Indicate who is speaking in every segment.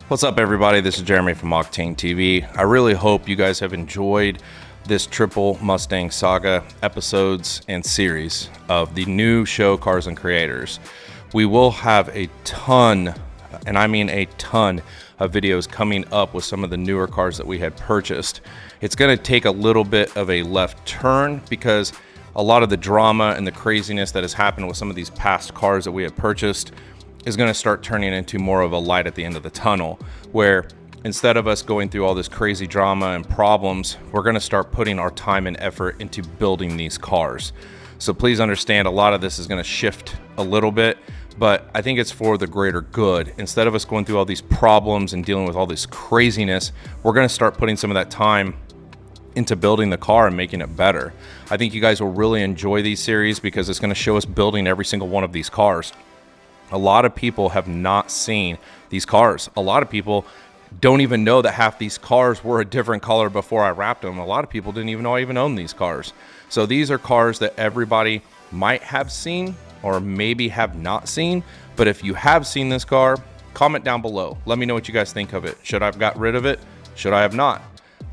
Speaker 1: What's up, everybody? This is Jeremy from Octane TV. I really hope you guys have enjoyed this triple Mustang saga episodes and series of the new show Cars and Creators. We will have a ton, and I mean a ton, of videos coming up with some of the newer cars that we had purchased. It's going to take a little bit of a left turn because a lot of the drama and the craziness that has happened with some of these past cars that we have purchased is going to start turning into more of a light at the end of the tunnel, where instead of us going through all this crazy drama and problems, we're going to start putting our time and effort into building these cars. So please understand, a lot of this is going to shift a little bit, but I think it's for the greater good. Instead of us going through all these problems and dealing with all this craziness, we're going to start putting some of that time into building the car and making it better. I think you guys will really enjoy these series because it's going to show us building every single one of these cars. A lot of people have not seen these cars. A lot of people don't even know that half these cars were a different color before I wrapped them. A lot of people didn't even know I even owned these cars. So these are cars that everybody might have seen or maybe have not seen. But if you have seen this car, comment down below. Let me know what you guys think of it. Should I have got rid of it? Should I have not?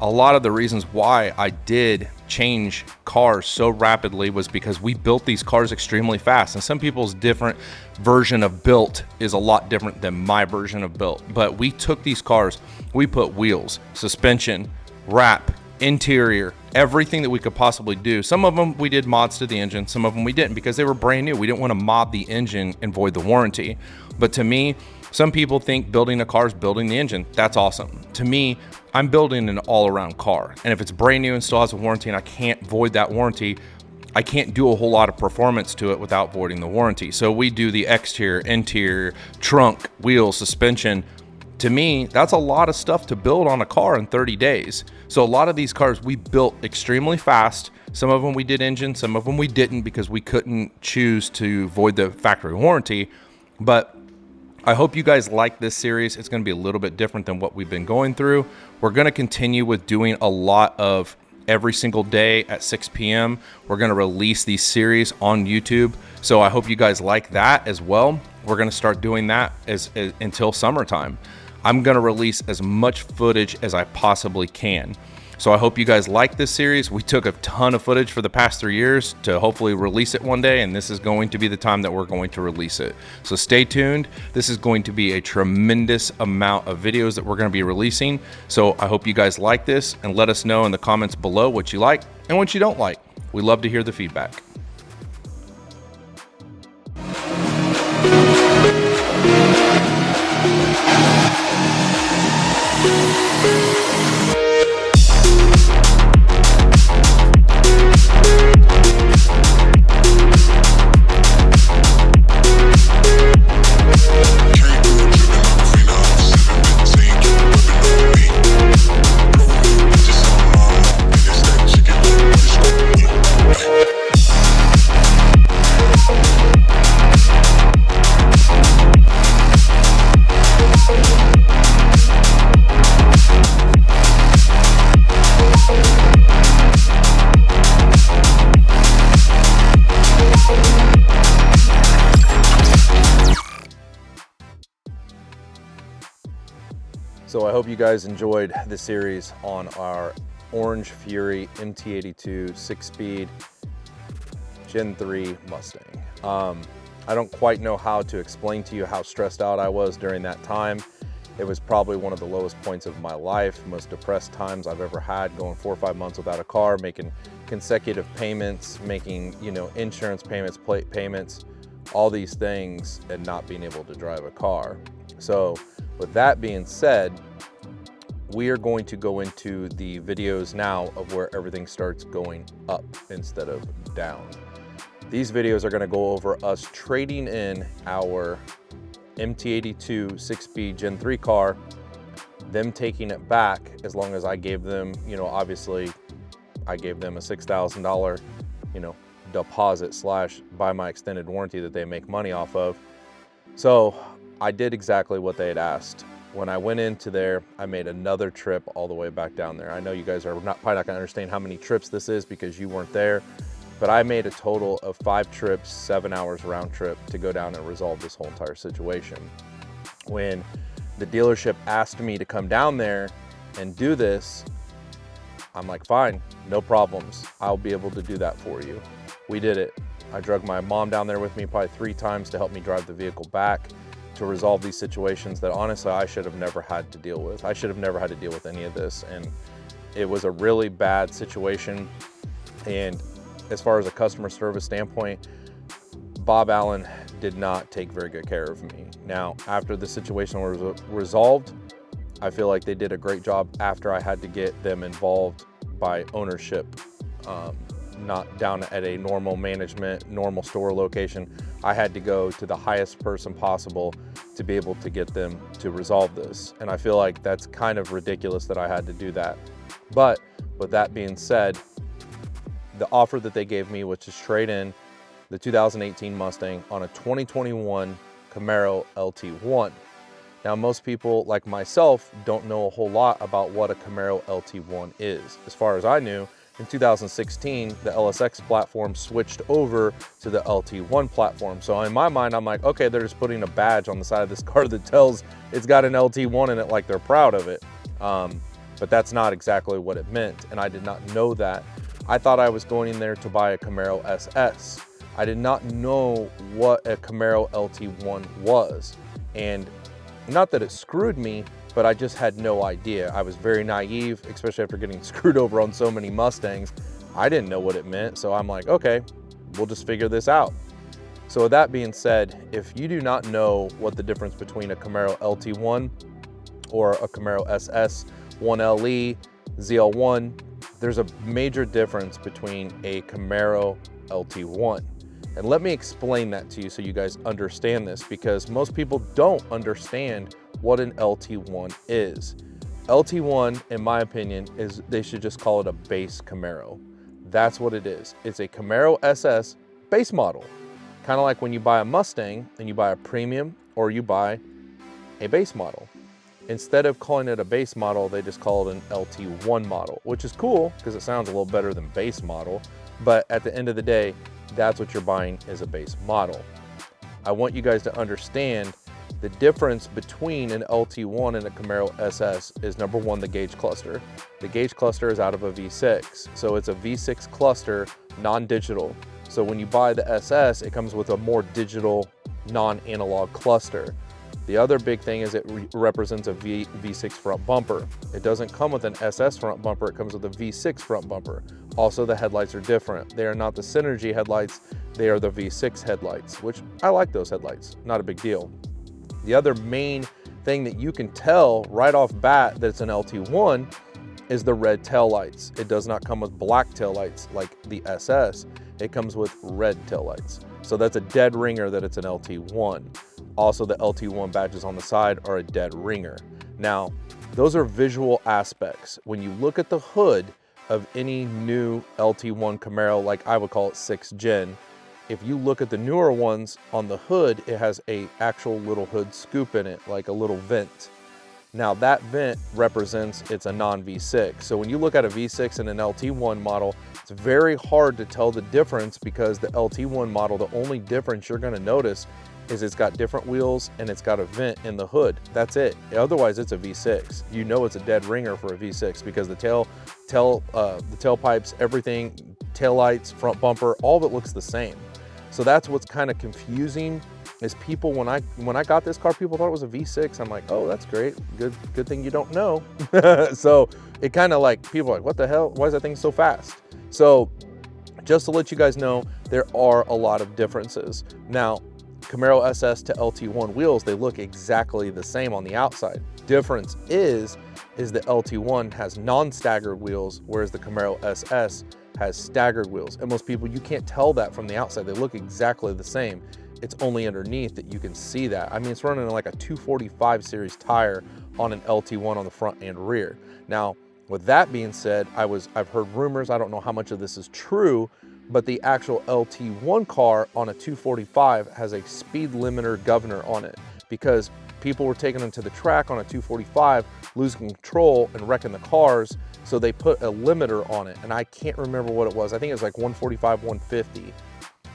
Speaker 1: A lot of the reasons why I did change cars so rapidly was because we built these cars extremely fast, and some people's different version of built is a lot different than my version of built. But we took these cars, we put wheels, suspension, wrap, interior, everything that we could possibly do. Some of them we did mods to the engine, some of them we didn't because they were brand new. We didn't want to mod the engine and void the warranty. But to me, some people think building a car is building the engine. That's awesome. To me, I'm building an all-around car. And if it's brand new and still has a warranty and I can't void that warranty, I can't do a whole lot of performance to it without voiding the warranty. So we do the exterior, interior, trunk, wheels, suspension. To me, that's a lot of stuff to build on a car in 30 days. So a lot of these cars we built extremely fast. Some of them we did engine, some of them we didn't because we couldn't choose to void the factory warranty. But I hope you guys like this series. It's going to be a little bit different than what we've been going through. We're going to continue with doing a lot of every single day at 6 p.m. We're going to release these series on YouTube. So I hope you guys like that as well. We're going to start doing that until summertime. I'm going to release as much footage as I possibly can. So I hope you guys like this series. We took a ton of footage for the past 3 years to hopefully release it one day, and this is going to be the time that we're going to release it. So stay tuned. This is going to be a tremendous amount of videos that we're going to be releasing. So I hope you guys like this, and let us know in the comments below what you like and what you don't like. We love to hear the feedback. So I hope you guys enjoyed this series on our Orange Fury MT82 6-speed Gen 3 Mustang. I don't quite know how to explain to you how stressed out I was during that time. It was probably one of the lowest points of my life, most depressed times I've ever had, going 4 or 5 months without a car, making consecutive payments, making, insurance payments, plate payments, all these things, and not being able to drive a car. So with that being said, we are going to go into the videos now of where everything starts going up instead of down. These videos are going to go over us trading in our MT82 6-speed Gen 3 car, them taking it back as long as I gave them, obviously I gave them a $6,000, deposit / buy my extended warranty that they make money off of. So I did exactly what they had asked. When I went into there, I made another trip all the way back down there. I know you guys are probably not gonna understand how many trips this is because you weren't there, but I made a total of 5 trips, 7 hours round trip to go down and resolve this whole entire situation. When the dealership asked me to come down there and do this, I'm like, fine, no problems. I'll be able to do that for you. We did it. I drug my mom down there with me probably 3 times to help me drive the vehicle back to resolve these situations that honestly I should have never had to deal with. I should have never had to deal with any of this, and it was a really bad situation. And as far as a customer service standpoint, Bob Allen did not take very good care of me. Now, after the situation was resolved, I feel like they did a great job after I had to get them involved by ownership, not down at a normal management, normal store location. I had to go to the highest person possible to be able to get them to resolve this. And I feel like that's kind of ridiculous that I had to do that. But with that being said, the offer that they gave me was to trade in the 2018 Mustang on a 2021 Camaro LT1. Now, most people like myself don't know a whole lot about what a Camaro LT1 is. As far as I knew, in 2016, the LSX platform switched over to the LT1 platform. So in my mind, I'm like, okay, they're just putting a badge on the side of this car that tells it's got an LT1 in it, like they're proud of it. But that's not exactly what it meant, and I did not know that. I thought I was going in there to buy a Camaro SS. I did not know what a Camaro LT1 was. And not that it screwed me, but I just had no idea. I was very naive, especially after getting screwed over on so many Mustangs. I didn't know what it meant, so I'm like, okay, we'll just figure this out. So with that being said, if you do not know what the difference between a Camaro LT1 or a Camaro SS, 1LE, ZL1, there's a major difference between a Camaro LT1. And let me explain that to you so you guys understand this, because most people don't understand what an LT1 is. LT1, in my opinion, is they should just call it a base Camaro. That's what it is. It's a Camaro SS base model. Kind of like when you buy a Mustang and you buy a premium or you buy a base model. Instead of calling it a base model, they just call it an LT1 model, which is cool because it sounds a little better than base model. But at the end of the day, that's what you're buying is a base model. I want you guys to understand the difference between an LT1 and a Camaro SS is, number one, the gauge cluster. The gauge cluster is out of a V6. So it's a V6 cluster, non-digital. So when you buy the SS, it comes with a more digital, non-analog cluster. The other big thing is it represents a V6 front bumper. It doesn't come with an SS front bumper, it comes with a V6 front bumper. Also, the headlights are different. They are not the Synergy headlights, they are the V6 headlights, which I like those headlights, not a big deal. The other main thing that you can tell right off bat that it's an LT1 is the red taillights. It does not come with black taillights like the SS. It comes with red taillights. So that's a dead ringer that it's an LT1. Also, the LT1 badges on the side are a dead ringer. Now, those are visual aspects. When you look at the hood of any new LT1 Camaro, like I would call it 6th gen, if you look at the newer ones on the hood, it has a actual little hood scoop in it, like a little vent. Now that vent represents it's a non-V6. So when you look at a V6 and an LT1 model, it's very hard to tell the difference because the LT1 model, the only difference you're gonna notice is it's got different wheels and it's got a vent in the hood. That's it. Otherwise, it's a V6. You know it's a dead ringer for a V6 because the tailpipes, everything, tail lights, front bumper, all of it looks the same. So that's what's kind of confusing is people, when I got this car, people thought it was a V6. I'm like, oh, that's great. Good thing you don't know. So it kind of like, people are like, what the hell? Why is that thing so fast? So just to let you guys know, there are a lot of differences. Now, Camaro SS to LT1 wheels, they look exactly the same on the outside. Difference is the LT1 has non-staggered wheels, whereas the Camaro SS has staggered wheels. And most people, you can't tell that from the outside. They look exactly the same. It's only underneath that you can see that. I mean, it's running like a 245 series tire on an LT1 on the front and rear. Now, with that being said, I've heard rumors, I don't know how much of this is true, but the actual LT1 car on a 245 has a speed limiter governor on it because people were taking them to the track on a 245, losing control and wrecking the cars. So they put a limiter on it, and I can't remember what it was. I think it was like 145, 150.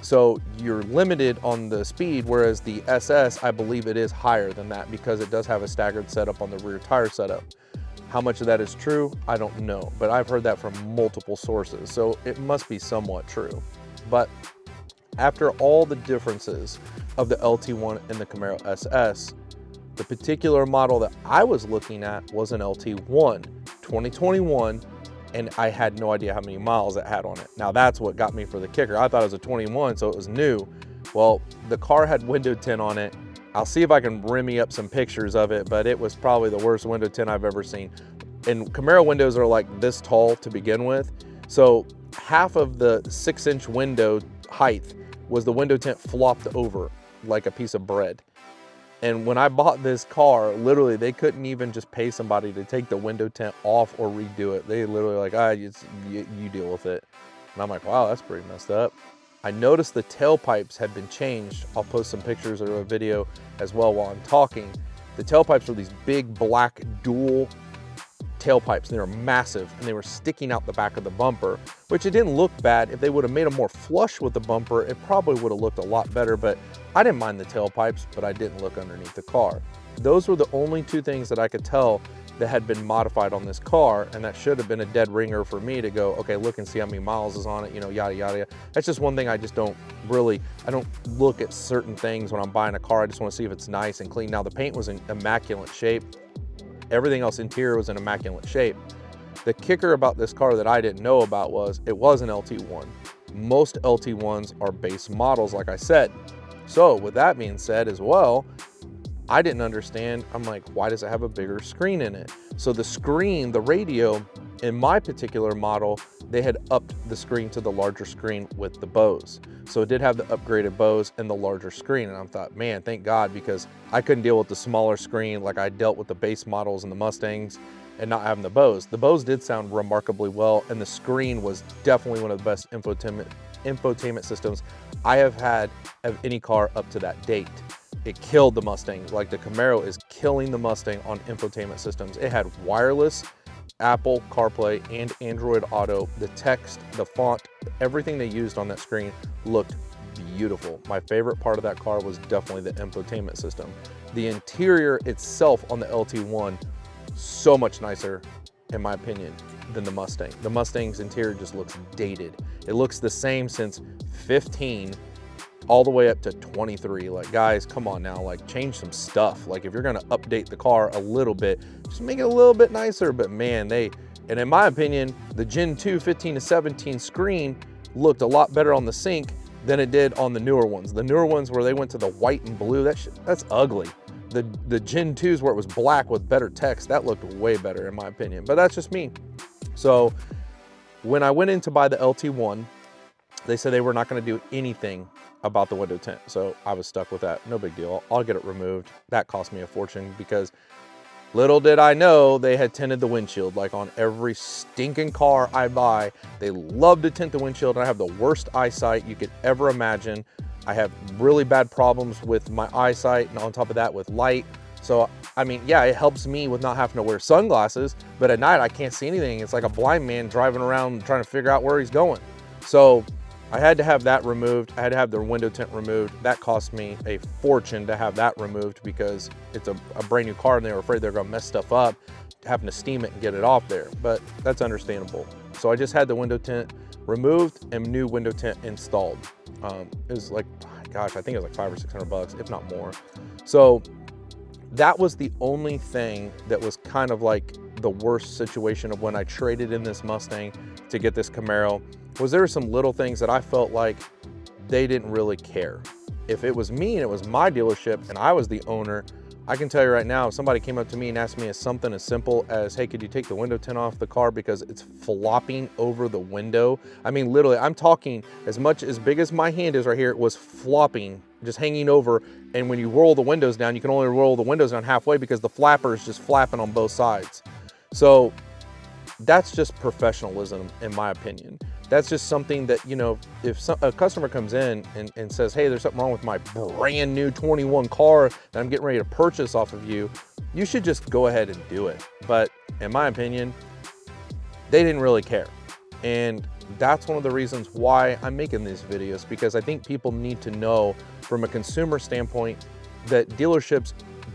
Speaker 2: So you're limited on the speed, whereas the SS, I believe it is higher than that because it does have a staggered setup on the rear tire setup. How much of that is true, I don't know, but I've heard that from multiple sources, so it must be somewhat true. But after all the differences of the LT1 and the Camaro SS, the particular model that I was looking at was an LT1 2021, and I had no idea how many miles it had on it. Now that's what got me for the kicker. I thought it was a 21, so it was new. Well, the car had window tint on it. I'll see if I can rim up some pictures of it, but it was probably the worst window tint I've ever seen. And Camaro windows are like this tall to begin with. So half of the 6-inch window height was the window tint flopped over like a piece of bread. And when I bought this car, literally they couldn't even just pay somebody to take the window tint off or redo it. They literally like, you deal with it. And I'm like, wow, that's pretty messed up. I noticed the tailpipes had been changed. I'll post some pictures or a video as well while I'm talking. The tailpipes were these big black dual tailpipes. They were massive and they were sticking out the back of the bumper, which it didn't look bad. If they would have made them more flush with the bumper, it probably would have looked a lot better, but I didn't mind the tailpipes, but I didn't look underneath the car. Those were the only two things that I could tell that had been modified on this car, and that should have been a dead ringer for me to go, okay, look and see how many miles is on it, you know, yada, yada, yada. That's just one thing I just don't really, I don't look at certain things when I'm buying a car. I just want to see if it's nice and clean. Now, the paint was in immaculate shape. Everything else interior was in immaculate shape. The kicker about this car that I didn't know about was it was an LT1. Most LT1s are base models, like I said. So with that being said as well, I didn't understand. I'm like, why does it have a bigger screen in it? So the screen, the radio, in my particular model, they had upped the screen to the larger screen with the Bose. So it did have the upgraded Bose and the larger screen. And I thought, man, thank God, because I couldn't deal with the smaller screen like I dealt with the base models and the Mustangs and not having the Bose. The Bose did sound remarkably well, and the screen was definitely one of the best infotainment systems I have had of any car up to that date. It killed the Mustang. Like the Camaro is killing the Mustang on infotainment systems. It had wireless, Apple CarPlay, and Android Auto. The text, the font, everything they used on that screen looked beautiful. My favorite part of that car was definitely the infotainment system. The interior itself on the LT1, so much nicer, in my opinion, than the Mustang. The Mustang's interior just looks dated. It looks the same since 15 all the way up to 23. Like, guys, come on now, like, change some stuff. Like, if you're gonna update the car a little bit, just make it a little bit nicer. But man, and in my opinion, the Gen 2 15 to 17 screen looked a lot better on the Sync than it did on the newer ones. The newer ones where they went to the white and blue, that's ugly. The Gen 2s where it was black with better text, that looked way better in my opinion, but that's just me. So when I went in to buy the LT1, they said they were not gonna do anything about the window tint. So I was stuck with that. No big deal. I'll get it removed. That cost me a fortune because little did I know they had tinted the windshield. Like on every stinking car I buy, they love to tint the windshield. And I have the worst eyesight you could ever imagine. I have really bad problems with my eyesight, and on top of that with light. So, I mean, yeah, it helps me with not having to wear sunglasses, but at night I can't see anything. It's like a blind man driving around trying to figure out where he's going. So I had to have that removed. I had to have the window tint removed. That cost me a fortune to have that removed because it's a brand new car and they were afraid they're gonna mess stuff up, having to steam it and get it off there, but that's understandable. So I just had the window tint removed and new window tint installed. It was like, gosh, I think it was like $500 or $600, if not more. So that was the only thing that was kind of like the worst situation of when I traded in this Mustang to get this Camaro. Was there were some little things that I felt like they didn't really care. If it was me and it was my dealership and I was the owner, I can tell you right now, if somebody came up to me and asked me something as simple as, hey, could you take the window tint off the car because it's flopping over the window? I mean, literally, I'm talking as big as my hand is right here, it was flopping, just hanging over. And when you roll the windows down, you can only roll the windows down halfway because the flapper is just flapping on both sides. So that's just professionalism, in my opinion. That's just something that, you know, if a customer comes in and says, hey, there's something wrong with my brand new 21 car that I'm getting ready to purchase off of you, you should just go ahead and do it. But in my opinion, they didn't really care. And that's one of the reasons why I'm making these videos, because I think people need to know from a consumer standpoint that dealerships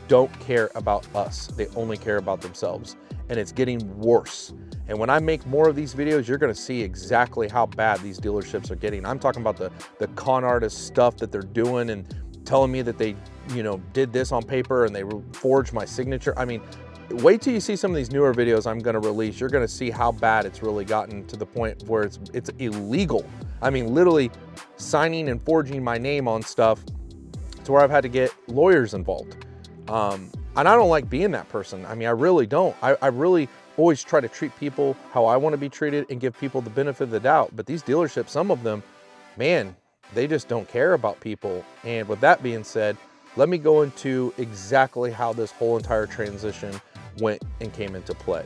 Speaker 2: don't care about us. They only care about themselves, and it's getting worse. And when I make more of these videos, you're gonna see exactly how bad these dealerships are getting. I'm talking about the con artist stuff that they're doing and telling me that they, you know, did this on paper and they forged my signature. I mean, wait till you see some of these newer videos I'm gonna release. You're gonna see how bad it's really gotten, to the point where it's illegal. I mean, literally signing and forging my name on stuff to where I've had to get lawyers involved. And I don't like being that person. I mean, I really don't. I really always try to treat people how I want to be treated and give people the benefit of the doubt. But these dealerships, some of them, man, they just don't care about people. And with that being said, let me go into exactly how this whole entire transition went and came into play.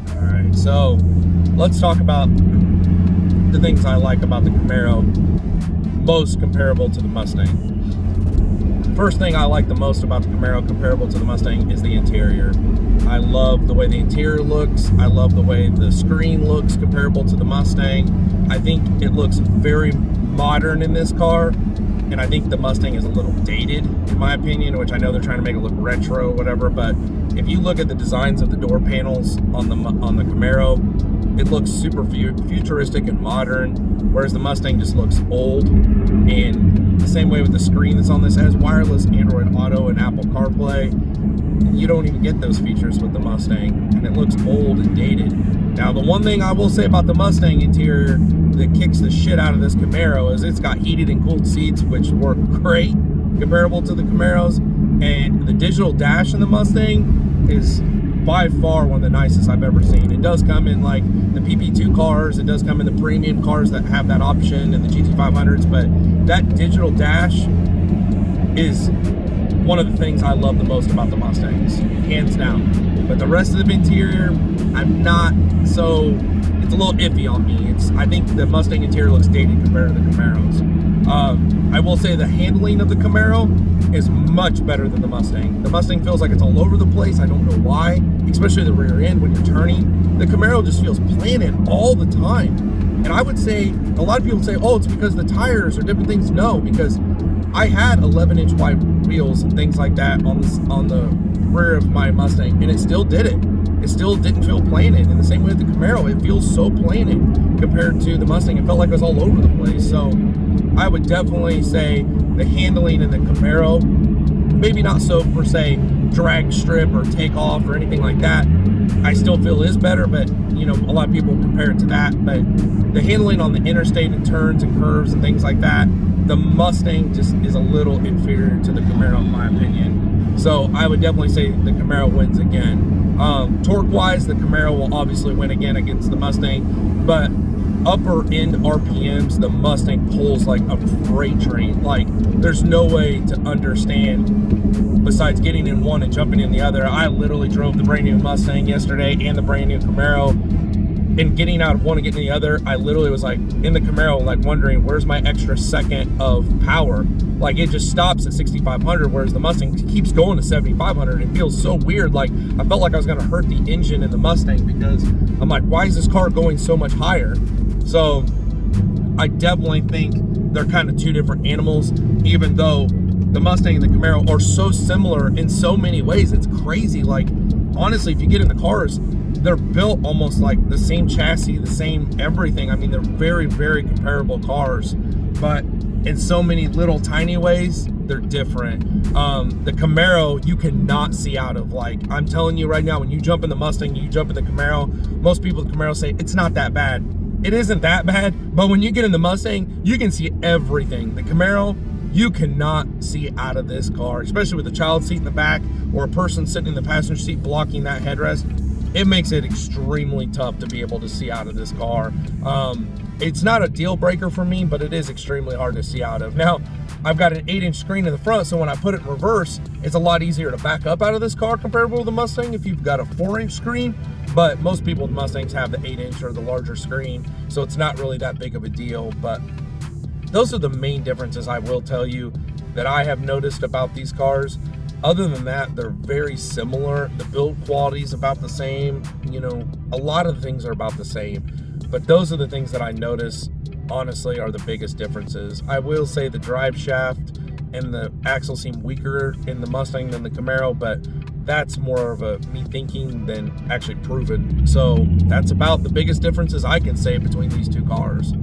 Speaker 1: All right, so let's talk about the things I like about the Camaro, most comparable to the Mustang. First thing I like the most about the Camaro comparable to the Mustang is the interior. I love the way the interior looks. I love the way the screen looks comparable to the Mustang. I think it looks very modern in this car, and I think the Mustang is a little dated in my opinion, which I know they're trying to make it look retro or whatever, but if you look at the designs of the door panels on the Camaro, it looks super futuristic and modern, whereas the Mustang just looks old. And the same way with the screen that's on this, has wireless Android Auto and Apple CarPlay. You don't even get those features with the Mustang, and it looks old and dated. Now, the one thing I will say about the Mustang interior that kicks the shit out of this Camaro is it's got heated and cooled seats, which work great comparable to the Camaros. And the digital dash in the Mustang is by far one of the nicest I've ever seen. It does come in like the PP2 cars, it does come in the premium cars that have that option, and the GT500s, but that digital dash is one of the things I love the most about the Mustangs, hands down. But the rest of the interior, I'm not so, it's a little iffy on me. I think the Mustang interior looks dated compared to the Camaros. I will say the handling of the Camaro is much better than the Mustang. The Mustang feels like it's all over the place. I don't know why, especially the rear end when you're turning. The Camaro just feels planted all the time. And I would say, a lot of people say, oh, it's because the tires or different things. No, because I had 11-inch wide wheels and things like that on the rear of my Mustang, and it still did it. It still didn't feel planted. And the same way with the Camaro, it feels so planted compared to the Mustang. It felt like it was all over the place. So I would definitely say the handling in the Camaro, maybe not so per se drag strip or take off or anything like that, I still feel is better, but you know, a lot of people compare it to that. But the handling on the interstate and turns and curves and things like that, the Mustang just is a little inferior to the Camaro in my opinion. So I would definitely say the Camaro wins again. Torque wise, the Camaro will obviously win again against the Mustang, but upper end RPMs, the Mustang pulls like a freight train. Like, there's no way to understand besides getting in one and jumping in the other. I literally drove the brand new Mustang yesterday and the brand new Camaro, and getting out of one and getting in the other, I literally was like in the Camaro, like wondering where's my extra second of power. Like, it just stops at 6,500, whereas the Mustang keeps going to 7,500. It feels so weird. Like, I felt like I was gonna hurt the engine in the Mustang, because I'm like, why is this car going so much higher? So I definitely think they're kind of two different animals, even though the Mustang and the Camaro are so similar in so many ways. It's crazy. Like, honestly, if you get in the cars, they're built almost like the same chassis, the same everything. I mean, they're very, very comparable cars, but in so many little tiny ways, they're different. The Camaro, you cannot see out of. Like, I'm telling you right now, when you jump in the Mustang, you jump in the Camaro, most people in the Camaro say, it's not that bad. It isn't that bad, but when you get in the Mustang, you can see everything. The Camaro, you cannot see out of this car, especially with a child seat in the back or a person sitting in the passenger seat blocking that headrest. It makes it extremely tough to be able to see out of this car. It's not a deal breaker for me, but it is extremely hard to see out of. Now, I've got an 8-inch screen in the front, so when I put it in reverse, it's a lot easier to back up out of this car comparable to the Mustang if you've got a 4-inch screen. But most people with Mustangs have the 8-inch or the larger screen, so it's not really that big of a deal. But those are the main differences I will tell you that I have noticed about these cars.
Speaker 3: Other than that, they're very similar. The build quality is about the same. You know, a lot of the things are about the same. But those are the things that I notice, honestly, are the biggest differences. I will say the drive shaft and the axle seem weaker in the Mustang than the Camaro, but that's more of a me thinking than actually proven. So that's about the biggest differences I can say between these two cars.